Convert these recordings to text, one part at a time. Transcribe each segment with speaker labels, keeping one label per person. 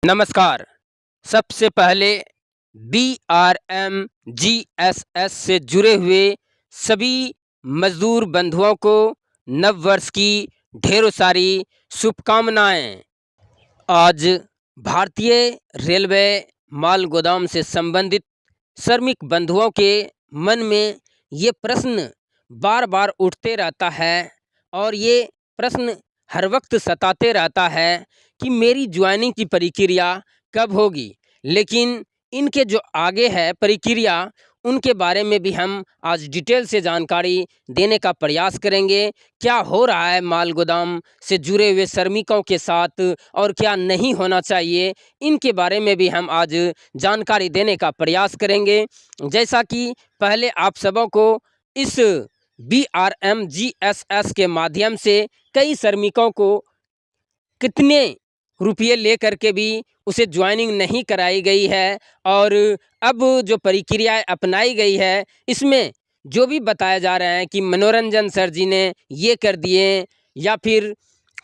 Speaker 1: नमस्कार। सबसे पहले बीआरएमजीएसएस से जुड़े हुए सभी मजदूर बंधुओं को नववर्ष की ढेरों सारी शुभकामनाएं। आज भारतीय रेलवे माल गोदाम से संबंधित श्रमिक बंधुओं के मन में ये प्रश्न बार बार उठते रहता है और ये प्रश्न हर वक्त सताते रहता है कि मेरी ज्वाइनिंग की प्रक्रिया कब होगी। लेकिन इनके जो आगे है प्रक्रिया, उनके बारे में भी हम आज डिटेल से जानकारी देने का प्रयास करेंगे। क्या हो रहा है माल गोदाम से जुड़े हुए श्रमिकों के साथ और क्या नहीं होना चाहिए, इनके बारे में भी हम आज जानकारी देने का प्रयास करेंगे। जैसा कि पहले आप सबों को इस बीआरएमजीएसएस के माध्यम से कई श्रमिकों को कितने रुपये लेकर के भी उसे ज्वाइनिंग नहीं कराई गई है और अब जो प्रक्रिया अपनाई गई है इसमें जो भी बताया जा रहा है कि मनोरंजन सर जी ने ये कर दिए या फिर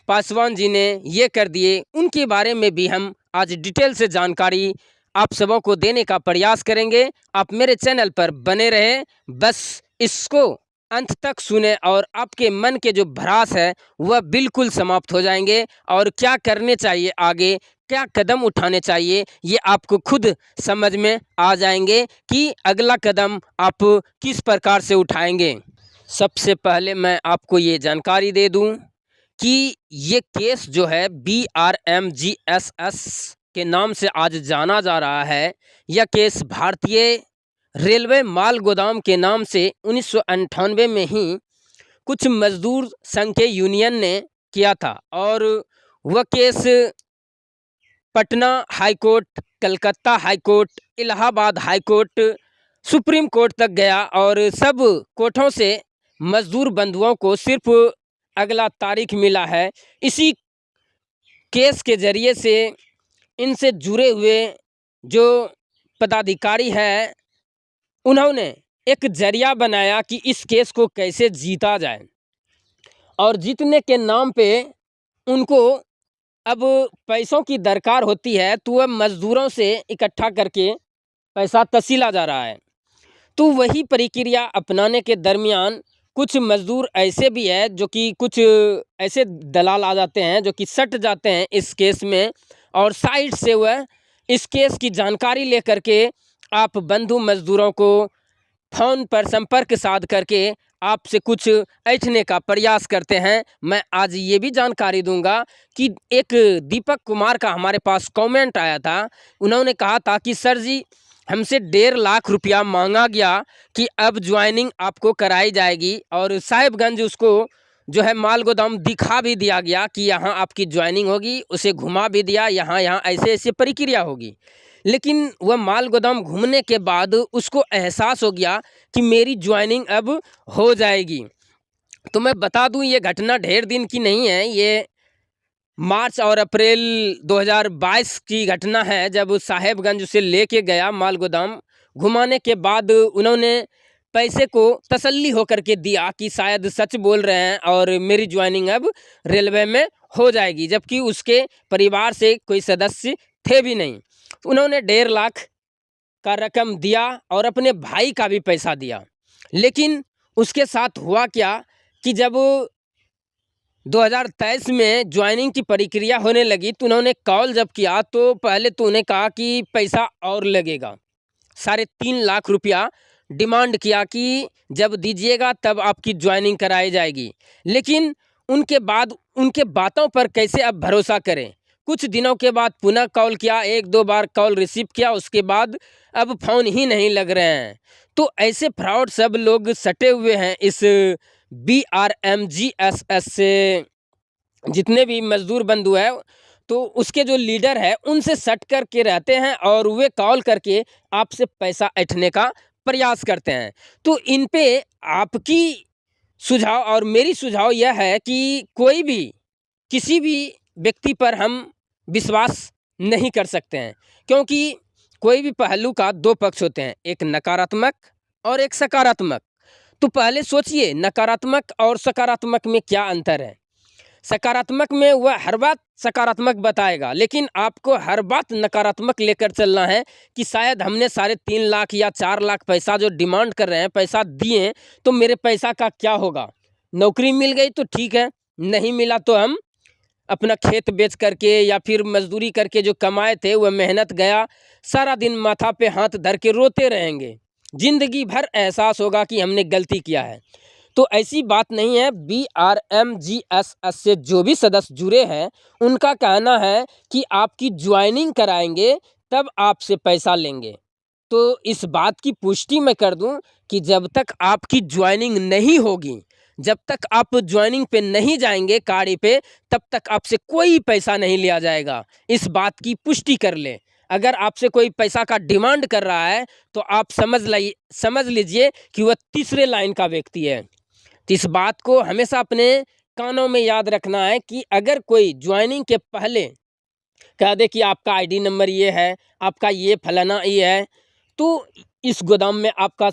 Speaker 1: पासवान जी ने ये कर दिए, उनके बारे में भी हम आज डिटेल से जानकारी आप सबों को देने का प्रयास करेंगे। आप मेरे चैनल पर बने रहें, बस इसको अंत तक सुने और आपके मन के जो भ्रास है वह बिल्कुल समाप्त हो जाएंगे और क्या करने चाहिए आगे, क्या कदम उठाने चाहिए, ये आपको खुद समझ में आ जाएंगे कि अगला कदम आप किस प्रकार से उठाएंगे। सबसे पहले मैं आपको ये जानकारी दे दूं कि ये केस जो है बीआरएमजीएसएस के नाम से आज जाना जा रहा है, यह केस भारतीय रेलवे माल गोदाम के नाम से 1998 में ही कुछ मजदूर संघ के यूनियन ने किया था और वह case Patna high court, Calcutta high court, Allahabad high court, supreme court तक गया और सब कोर्टों से मजदूर बंधुओं को सिर्फ अगला तारीख मिला है। इसी केस के जरिए से इनसे जुड़े हुए जो पदाधिकारी हैं उन्होंने एक जरिया बनाया कि इस केस को कैसे जीता जाए और जीतने के नाम पे उनको अब पैसों की दरकार होती है तो वह मजदूरों से इकट्ठा करके पैसा तसीला जा रहा है। तो वही प्रक्रिया अपनाने के दरमियान कुछ मजदूर ऐसे भी है जो कि कुछ ऐसे दलाल आ जाते हैं जो कि सट जाते हैं इस केस में और साइड से वह इस केस की जानकारी लेकर के आप बंधु मजदूरों को फ़ोन पर संपर्क साध करके आपसे कुछ ऐंठने का प्रयास करते हैं। मैं आज ये भी जानकारी दूंगा कि एक दीपक कुमार का हमारे पास कमेंट आया था। उन्होंने कहा था कि सर जी, हमसे 1.5 लाख रुपया मांगा गया कि अब ज्वाइनिंग आपको कराई जाएगी और साहिबगंज उसको जो है माल गोदाम दिखा भी दिया गया कि यहाँ आपकी ज्वाइनिंग होगी, उसे घुमा भी दिया, यहाँ यहाँ ऐसे ऐसे प्रक्रिया होगी। लेकिन वह माल गोदाम घूमने के बाद उसको एहसास हो गया कि मेरी ज्वाइनिंग अब हो जाएगी। तो मैं बता दूं ये घटना ढेर दिन की नहीं है, ये मार्च और अप्रैल 2022 की घटना है जब साहेबगंज उसे लेके गया माल गोदाम घुमाने के बाद उन्होंने पैसे को तसल्ली होकर के दिया कि शायद सच बोल रहे हैं और मेरी ज्वाइनिंग अब रेलवे में हो जाएगी, जबकि उसके परिवार से कोई सदस्य थे भी नहीं। उन्होंने 1.5 लाख का रकम दिया और अपने भाई का भी पैसा दिया। लेकिन उसके साथ हुआ क्या कि जब 2023 में ज्वाइनिंग की प्रक्रिया होने लगी तो उन्होंने कॉल जब किया तो पहले तो उन्हें कहा कि पैसा और लगेगा, 3.5 लाख रुपया डिमांड किया कि जब दीजिएगा तब आपकी ज्वाइनिंग कराई जाएगी। लेकिन उनके बाद उनके बातों पर कैसे अब भरोसा करें। कुछ दिनों के बाद पुनः कॉल किया, 1-2 बार कॉल रिसीव किया, उसके बाद अब फ़ोन ही नहीं लग रहे हैं। तो ऐसे फ्रॉड सब लोग सटे हुए हैं इस बीआरएमजीएसएस से। जितने भी मजदूर बंधु हैं तो उसके जो लीडर है उनसे सट करके रहते हैं और वे कॉल करके आपसे पैसा ऐंठने का प्रयास करते हैं। तो इन पे आपकी सुझाव और मेरी सुझाव यह है कि कोई भी किसी भी व्यक्ति पर हम विश्वास नहीं कर सकते हैं, क्योंकि कोई भी पहलू का 2 पक्ष होते हैं, एक नकारात्मक और एक सकारात्मक। तो पहले सोचिए नकारात्मक और सकारात्मक में क्या अंतर है। सकारात्मक में वह हर बात सकारात्मक बताएगा, लेकिन आपको हर बात नकारात्मक लेकर चलना है कि शायद हमने 3.5 लाख या 4 लाख पैसा जो डिमांड कर रहे हैं, पैसा दिए, तो मेरे पैसा का क्या होगा? नौकरी मिल गई तो ठीक है, नहीं मिला तो हम अपना खेत बेच करके या फिर मजदूरी करके जो कमाए थे वह मेहनत गया, सारा दिन माथा पे हाथ धर के रोते रहेंगे। ज़िंदगी भर एहसास होगा कि हमने गलती किया है। तो ऐसी बात नहीं है। BRMGSS से जो भी सदस्य जुड़े हैं, उनका कहना है कि आपकी ज्वाइनिंग कराएंगे तब आपसे पैसा लेंगे। तो इस बात की पुष्टि मैं कर दूं कि जब तक आपकी ज्वाइनिंग नहीं होगी, जब तक आप ज्वाइनिंग पे नहीं जाएंगे कार्य पे, तब तक आपसे कोई पैसा नहीं लिया जाएगा। इस बात की पुष्टि कर ले। अगर आपसे कोई पैसा का डिमांड कर रहा है तो आप समझ लीजिए कि वह तीसरे लाइन का व्यक्ति है। तो इस बात को हमेशा अपने कानों में याद रखना है कि अगर कोई ज्वाइनिंग के पहले कह दे कि आपका आईडी नंबर ये है, आपका ये फलाना ये है, तो इस गोदाम में आपका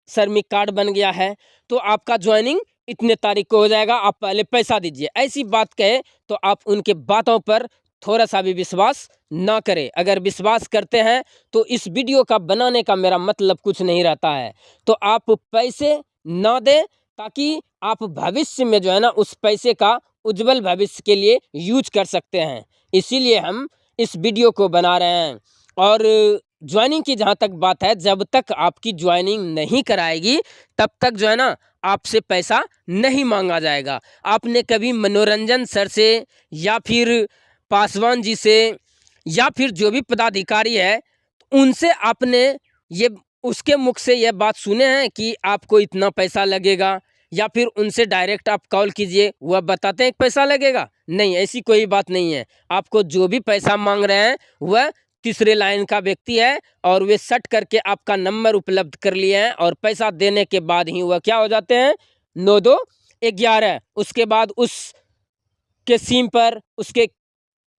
Speaker 1: श्रमिक कार्ड बन गया है, तो आपका ज्वाइनिंग इतने तारीख को हो जाएगा, आप पहले पैसा दीजिए, ऐसी बात कहे तो आप उनके बातों पर थोड़ा सा भी विश्वास ना करें। अगर विश्वास करते हैं तो इस वीडियो का बनाने का मेरा मतलब कुछ नहीं रहता है। तो आप पैसे ना दें ताकि आप भविष्य में जो है ना उस पैसे का उज्जवल भविष्य के लिए यूज कर सकते हैं। इसीलिए हम इस वीडियो को बना रहे हैं। और ज्वाइनिंग की जहाँ तक बात है, जब तक आपकी ज्वाइनिंग नहीं कराएगी तब तक जो है ना आपसे पैसा नहीं मांगा जाएगा। आपने कभी मनोरंजन सर से या फिर पासवान जी से या फिर जो भी पदाधिकारी है उनसे आपने ये उसके मुख से यह बात सुने हैं कि आपको इतना पैसा लगेगा, या फिर उनसे डायरेक्ट आप कॉल कीजिए वह बताते हैं कि पैसा लगेगा? नहीं, ऐसी कोई बात नहीं है। आपको जो भी पैसा मांग रहे हैं वह तीसरे लाइन का व्यक्ति है और वे सट करके आपका नंबर उपलब्ध कर लिए हैं और पैसा देने के बाद ही वह क्या हो जाते हैं, 9211। उसके बाद उसके सिम पर उसके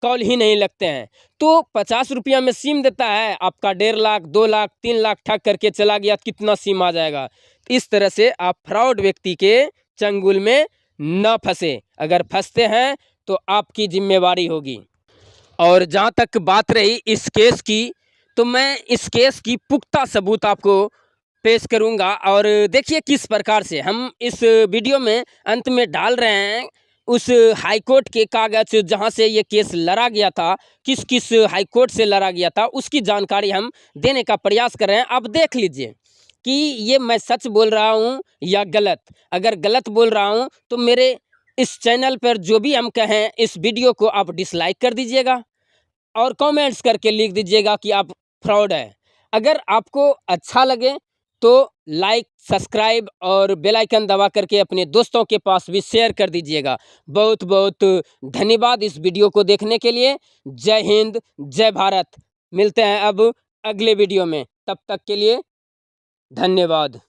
Speaker 1: कॉल ही नहीं लगते हैं। तो 50 रुपया में सिम देता है, आपका 1.5 लाख 2 लाख 3 लाख ठग करके चला गया, कितना सिम आ जाएगा? इस तरह से आप फ्रॉड व्यक्ति के चंगुल में न फंसे। अगर फंसते हैं तो आपकी जिम्मेवारी होगी। और जहाँ तक बात रही इस केस की, तो मैं इस केस की पुख्ता सबूत आपको पेश करूँगा। और देखिए किस प्रकार से हम इस वीडियो में अंत में डाल रहे हैं उस हाई कोर्ट के कागज़ जहाँ से ये केस लड़ा गया था, किस किस हाई कोर्ट से लड़ा गया था, उसकी जानकारी हम देने का प्रयास कर रहे हैं। आप देख लीजिए कि ये मैं सच बोल रहा हूँ या गलत। अगर गलत बोल रहा हूँ तो मेरे इस चैनल पर जो भी हम कहें इस वीडियो को आप डिसलाइक कर दीजिएगा और कमेंट्स करके लिख दीजिएगा कि आप फ्रॉड है। अगर आपको अच्छा लगे तो लाइक, सब्सक्राइब और बेल आइकन दबा करके अपने दोस्तों के पास भी शेयर कर दीजिएगा। बहुत बहुत धन्यवाद इस वीडियो को देखने के लिए। जय हिंद, जय भारत। मिलते हैं अब अगले वीडियो में, तब तक के लिए धन्यवाद।